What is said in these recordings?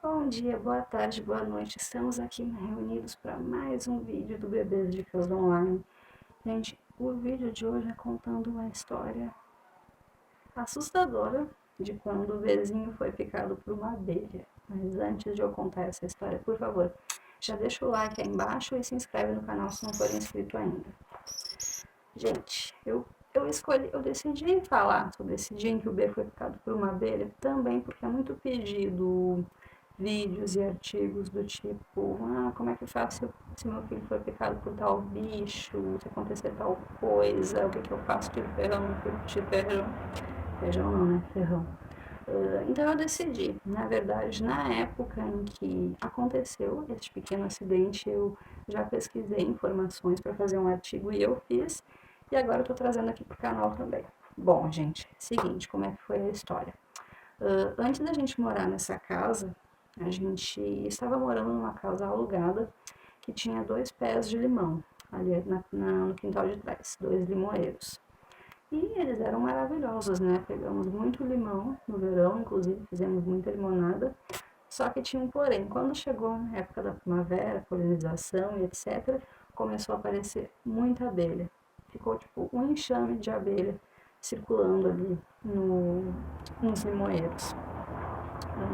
Bom dia, boa tarde, boa noite. Estamos aqui reunidos para mais um vídeo do Bebês Dicas Online. Gente, o vídeo de hoje é contando uma história assustadora de quando o vizinho foi picado por uma abelha. Mas antes de eu contar essa história, por favor, já deixa o like aí embaixo e se inscreve no canal se não for inscrito ainda. Gente, eu decidi falar sobre esse dia em que o B foi picado por uma abelha também porque é muito pedido vídeos e artigos do tipo, como é que eu faço se meu filho for picado por tal bicho, se acontecer tal coisa, o que eu faço, tiro ferrão, não tiro ferrão, feijão não, né, ferrão. Então eu decidi, na verdade, na época em que aconteceu esse pequeno acidente, eu já pesquisei informações para fazer um artigo e eu fiz, e agora eu tô trazendo aqui pro canal também. Bom, gente, seguinte, como é que foi a história? Antes da gente morar nessa casa, a gente estava morando numa casa alugada que tinha 2 pés de limão ali no quintal de trás, 2 limoeiros. E eles eram maravilhosos, né? Pegamos muito limão no verão, inclusive fizemos muita limonada. Só que tinha um porém, quando chegou a época da primavera, polinização e etc., começou a aparecer muita abelha. Ficou tipo um enxame de abelha circulando ali nos limoeiros.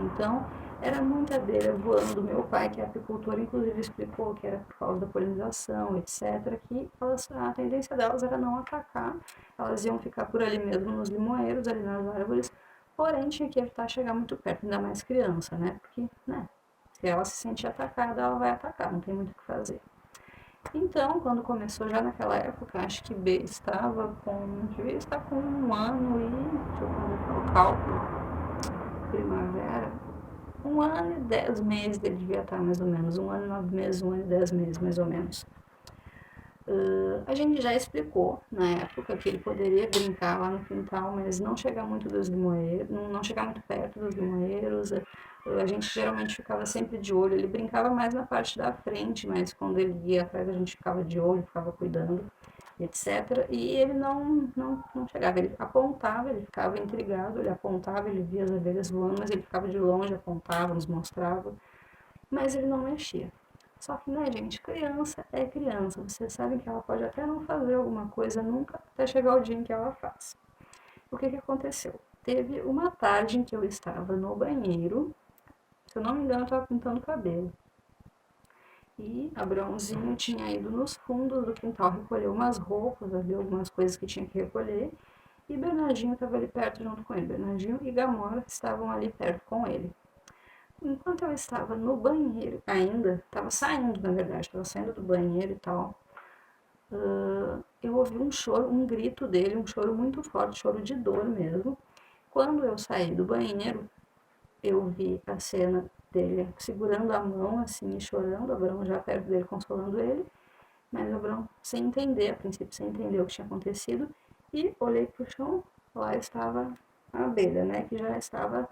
Então, era muita abelha voando. Meu pai, que é apicultor, inclusive explicou que era por causa da polinização, etc., que a tendência delas era não atacar, elas iam ficar por ali mesmo nos limoeiros, ali nas árvores, porém tinha que evitar chegar muito perto, ainda mais criança, né? Porque, né, se ela se sentir atacada, ela vai atacar, não tem muito o que fazer. Então, quando começou já naquela época, acho que B estava com, devia estar com 1 ano e, deixa eu fazer o cálculo, primavera, 1 ano e 10 meses ele devia estar mais ou menos, 1 ano e 9 meses, 1 ano e 10 meses mais ou menos. A gente já explicou na época que ele poderia brincar lá no quintal, mas não chegar muito dos limoeiros, não chegar muito perto dos limoeiros. A gente geralmente ficava sempre de olho, ele brincava mais na parte da frente, mas quando ele ia atrás a gente ficava de olho, ficava cuidando, etc. E ele não chegava, ele apontava, ele ficava intrigado, ele apontava, ele via as abelhas voando, mas ele ficava de longe, apontava, nos mostrava, mas ele não mexia. Só que, né, gente, criança é criança. Vocês sabem que ela pode até não fazer alguma coisa nunca, até chegar o dia em que ela faz. O que aconteceu? Teve uma tarde em que eu estava no banheiro, se eu não me engano, eu estava pintando o cabelo. E Abraãozinho tinha ido nos fundos do quintal recolher umas roupas, havia algumas coisas que tinha que recolher. E Bernardinho estava ali perto junto com ele. Bernardinho e Gamora estavam ali perto com ele. Enquanto eu estava no banheiro ainda, estava saindo, na verdade, estava saindo do banheiro e tal, eu ouvi um choro, um grito dele, um choro muito forte, choro de dor mesmo. Quando eu saí do banheiro, eu vi a cena dele segurando a mão assim e chorando, Abrão já perto dele consolando ele, mas Abrão sem entender, a princípio sem entender o que tinha acontecido, e olhei para o chão, lá estava a abelha, né, que já estava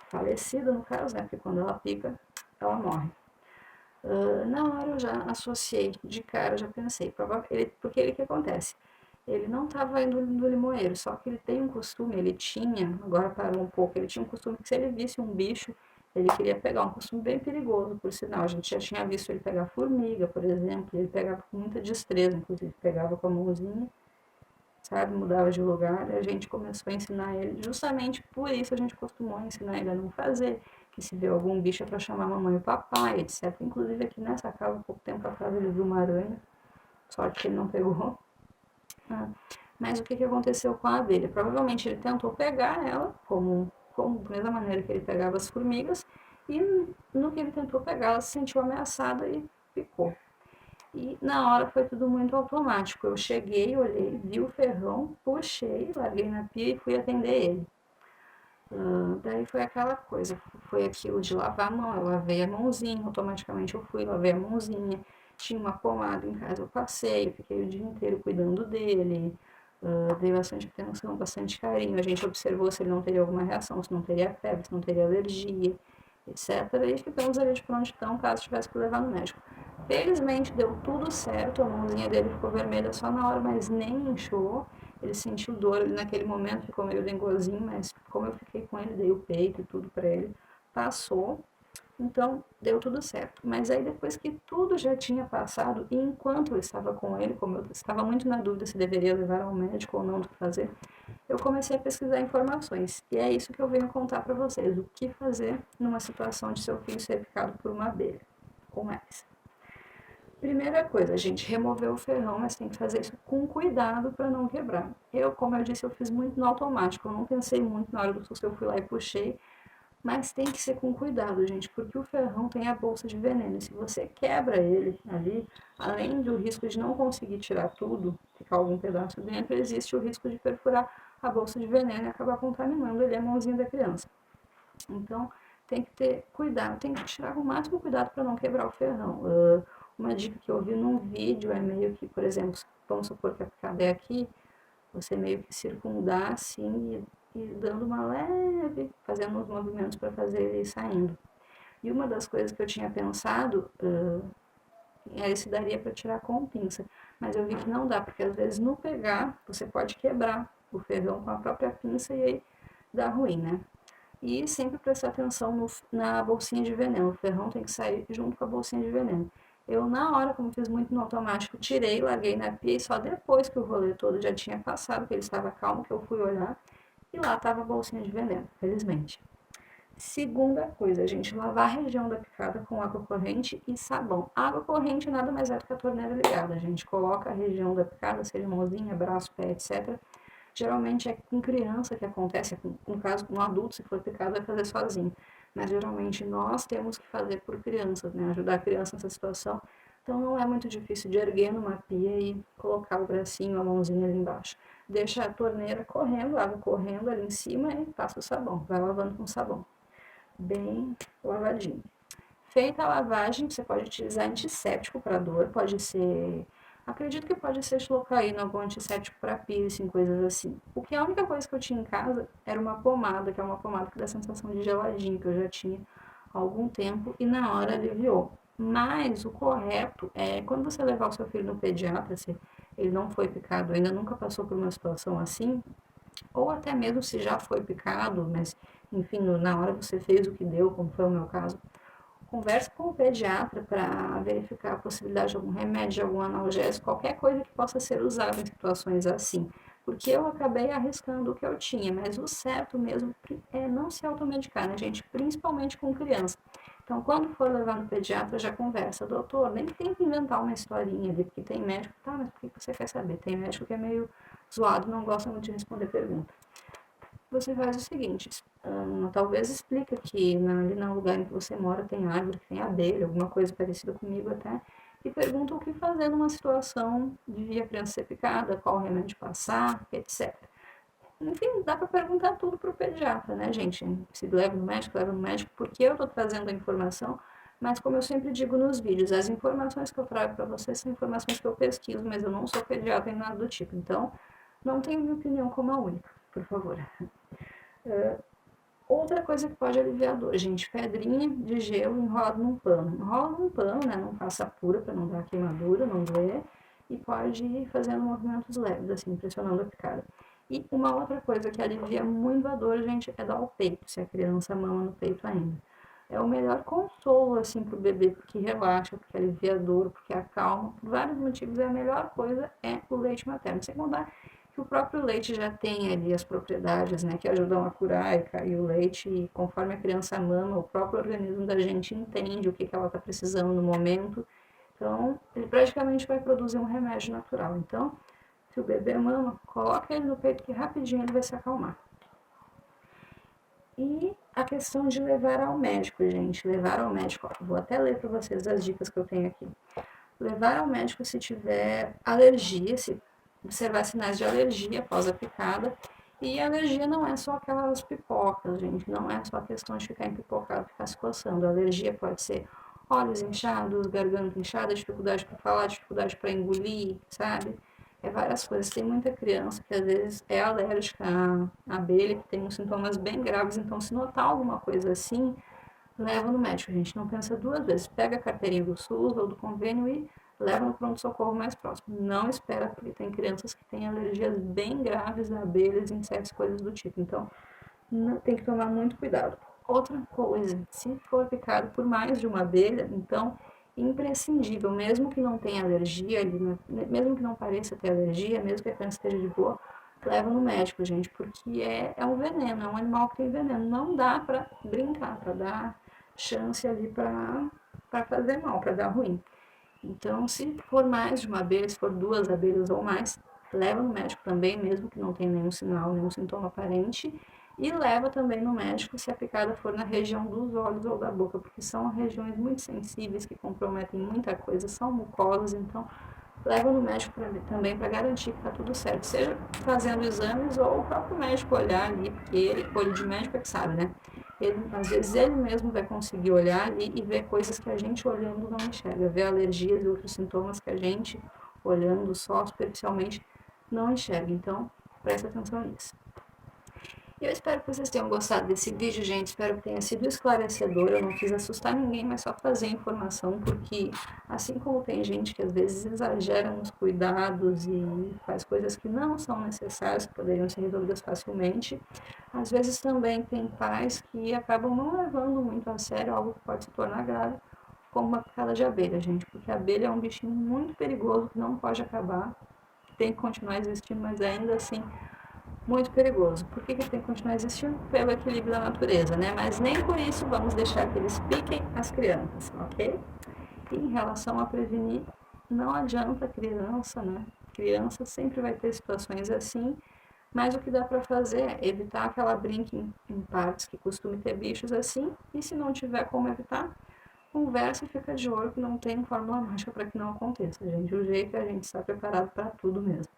falecida no caso, né, porque quando ela pica, ela morre. Na hora eu já associei de cara, já pensei, porque ele que acontece? Ele não estava indo no limoeiro, só que ele tem um costume, ele tinha, agora parou um pouco, ele tinha um costume que se ele visse um bicho, ele queria pegar, um costume bem perigoso, por sinal, a gente já tinha visto ele pegar formiga, por exemplo, ele pegava com muita destreza, inclusive pegava com a mãozinha, sabe, mudava de lugar, e a gente começou a ensinar ele, justamente por isso a gente costumou ensinar ele a não fazer, que se vê algum bicho é para chamar a mamãe e o papai, etc. Inclusive aqui nessa casa, pouco tempo atrás, ele viu uma aranha, sorte que ele não pegou. Mas o que aconteceu com a abelha? Provavelmente ele tentou pegar ela, como da mesma maneira que ele pegava as formigas, e no que ele tentou pegar, ela se sentiu ameaçada e picou. E na hora foi tudo muito automático. Eu cheguei, olhei, vi o ferrão, puxei, larguei na pia e fui atender ele. Daí foi aquela coisa, foi aquilo de lavar a mão, eu lavei a mãozinha, automaticamente eu fui, lavei a mãozinha, tinha uma pomada em casa, eu passei, eu fiquei o dia inteiro cuidando dele, dei bastante atenção, bastante carinho, a gente observou se ele não teria alguma reação, se não teria febre, se não teria alergia, etc. E ficamos ali de prontidão caso tivesse que levar no médico. Felizmente deu tudo certo, a mãozinha dele ficou vermelha só na hora, mas nem inchou. Ele sentiu dor ali naquele momento, ficou meio dengozinho, mas como eu fiquei com ele, dei o peito e tudo pra ele, passou. Então, deu tudo certo. Mas aí, depois que tudo já tinha passado, e enquanto eu estava com ele, como eu estava muito na dúvida se deveria levar ao médico ou não do que fazer, eu comecei a pesquisar informações. E é isso que eu venho contar para vocês, o que fazer numa situação de seu filho ser picado por uma abelha, com essa. Primeira coisa, gente, remover o ferrão, mas tem que fazer isso com cuidado para não quebrar. Eu, como eu disse, eu fiz muito no automático, eu não pensei muito na hora do susto, eu fui lá e puxei, mas tem que ser com cuidado, gente, porque o ferrão tem a bolsa de veneno, e se você quebra ele ali, além do risco de não conseguir tirar tudo, ficar algum pedaço dentro, existe o risco de perfurar a bolsa de veneno e acabar contaminando ali a mãozinha da criança. Então, tem que ter cuidado, tem que tirar o máximo cuidado para não quebrar o ferrão. Uma dica que eu vi num vídeo é meio que, por exemplo, vamos supor que a picada é aqui, você meio que circundar assim e dando uma leve, fazendo uns movimentos para fazer ele ir saindo. E uma das coisas que eu tinha pensado era se daria para tirar com pinça, mas eu vi que não dá, porque às vezes no pegar você pode quebrar o ferrão com a própria pinça e aí dá ruim, né? E sempre prestar atenção na bolsinha de veneno. O ferrão tem que sair junto com a bolsinha de veneno. Eu, na hora, como fiz muito no automático, tirei, larguei na pia e só depois que o rolê todo já tinha passado, que ele estava calmo, que eu fui olhar e lá estava a bolsinha de veneno, felizmente. Segunda coisa, gente, lavar a região da picada com água corrente e sabão. Água corrente nada mais é do que a torneira ligada, gente. Coloca a região da picada, seja mãozinha, braço, pé, etc. Geralmente é com criança que acontece, no caso, um adulto, se for picado, vai fazer sozinho. Mas geralmente nós temos que fazer por crianças, né? Ajudar a criança nessa situação. Então não é muito difícil de erguer numa pia e colocar o bracinho, a mãozinha ali embaixo. Deixa a torneira correndo, a água correndo ali em cima e passa o sabão. Vai lavando com sabão. Bem lavadinho. Feita a lavagem, você pode utilizar antisséptico para dor, pode ser... Acredito que pode ser xlocaína, algum antisséptico para piercing, coisas assim. O que a única coisa que eu tinha em casa era uma pomada, que é uma pomada que dá sensação de geladinho, que eu já tinha há algum tempo e na hora aliviou. Mas o correto é quando você levar o seu filho no pediatra, se ele não foi picado, ainda nunca passou por uma situação assim, ou até mesmo se já foi picado, mas enfim, na hora você fez o que deu, como foi o meu caso, converse com o pediatra para verificar a possibilidade de algum remédio, de algum analgésico, qualquer coisa que possa ser usada em situações assim. Porque eu acabei arriscando o que eu tinha, mas o certo mesmo é não se automedicar, né, gente? Principalmente com criança. Então, quando for levar no pediatra, já conversa, doutor, nem tem que inventar uma historinha ali, porque tem médico, tá, mas por que você quer saber? Tem médico que é meio zoado, não gosta muito de responder pergunta. Você faz o seguinte, talvez explica que ali no lugar em que você mora tem árvore, tem abelha, alguma coisa parecida comigo até, e pergunta o que fazer numa situação de a criança ser picada, qual remédio passar, etc. Enfim, dá para perguntar tudo para o pediatra, né, gente? Se leva no médico, porque eu estou trazendo a informação, mas como eu sempre digo nos vídeos, as informações que eu trago para vocês são informações que eu pesquiso, mas eu não sou pediatra nem nada do tipo, então não tenho minha opinião como a única, por favor. Outra coisa que pode aliviar a dor, gente, pedrinha de gelo enrolada num pano. Enrola num pano, né? Não faça pura para não dar queimadura, não doer. E pode ir fazendo movimentos leves, assim, pressionando a picada. E uma outra coisa que alivia muito a dor, gente, é dar ao peito, se a criança mama no peito ainda. É o melhor consolo, assim, pro bebê, porque relaxa, porque alivia a dor, porque acalma. Por vários motivos, a melhor coisa é o leite materno. Sem contar que o próprio leite já tem ali as propriedades, né, que ajudam a curar e cair o leite, e conforme a criança mama, o próprio organismo da gente entende o que ela está precisando no momento, então ele praticamente vai produzir um remédio natural. Então, se o bebê mama, coloca ele no peito que rapidinho ele vai se acalmar. E a questão de levar ao médico, gente, levar ao médico, ó, vou até ler para vocês as dicas que eu tenho aqui. Levar ao médico se tiver alergia, se observar sinais de alergia após a picada. E a alergia não é só aquelas pipocas, gente. Não é só a questão de ficar empipocado, ficar se coçando. A alergia pode ser olhos inchados, garganta inchada, dificuldade para falar, dificuldade para engolir, sabe? É várias coisas. Tem muita criança que às vezes é alérgica à abelha, que tem uns sintomas bem graves. Então, se notar alguma coisa assim, leva no médico, gente. Não pensa duas vezes. Pega a carteirinha do SUS ou do convênio e leva no pronto-socorro mais próximo. Não espera, porque tem crianças que têm alergias bem graves a abelhas, insetos, coisas do tipo. Então, tem que tomar muito cuidado. Outra coisa, se for picado por mais de uma abelha, então imprescindível, mesmo que não tenha alergia, mesmo que não pareça ter alergia, mesmo que a criança esteja de boa, leva no médico, gente, porque é um veneno, é um animal que tem veneno. Não dá pra brincar, pra dar chance ali pra fazer mal, pra dar ruim. Então, se for mais de uma abelha, se for 2 abelhas ou mais, leva no médico também, mesmo que não tenha nenhum sinal, nenhum sintoma aparente. E leva também no médico se a picada for na região dos olhos ou da boca, porque são regiões muito sensíveis que comprometem muita coisa, são mucosas, então leva no médico também para garantir que está tudo certo, seja fazendo exames ou o próprio médico olhar ali, porque ele, olho de médico é que sabe, né? Às vezes ele mesmo vai conseguir olhar ali e ver coisas que a gente olhando não enxerga, ver alergias e outros sintomas que a gente olhando só superficialmente não enxerga. Então, presta atenção nisso. Eu espero que vocês tenham gostado desse vídeo, gente. Espero que tenha sido esclarecedor. Eu não quis assustar ninguém, mas só trazer informação, porque assim como tem gente que às vezes exagera nos cuidados e faz coisas que não são necessárias, que poderiam ser resolvidas facilmente, às vezes também tem pais que acabam não levando muito a sério algo que pode se tornar grave, como uma picada de abelha, gente, porque a abelha é um bichinho muito perigoso que não pode acabar, tem que continuar existindo, mas ainda assim muito perigoso. Por que tem que continuar existindo? Pelo equilíbrio da natureza, né? Mas nem por isso vamos deixar que eles piquem as crianças, ok? E em relação a prevenir, não adianta criança, né? Criança sempre vai ter situações assim, mas o que dá para fazer é evitar que ela brinque em partes que costume ter bichos assim, e se não tiver como evitar, conversa e fica de olho que não tem fórmula mágica para que não aconteça, gente. O jeito é a gente estar preparado para tudo mesmo.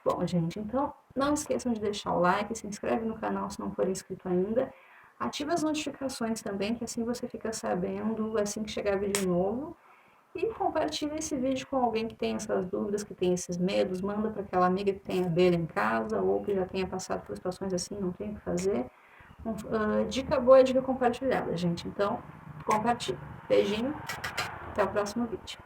Bom, gente, então não esqueçam de deixar o like, se inscreve no canal se não for inscrito ainda. Ativa as notificações também, que assim você fica sabendo assim que chegar vídeo novo. E compartilha esse vídeo com alguém que tem essas dúvidas, que tem esses medos. Manda para aquela amiga que tem abelha em casa ou que já tenha passado por situações assim, não tem o que fazer. Dica boa é dica compartilhada, gente. Então, compartilha. Beijinho, até o próximo vídeo.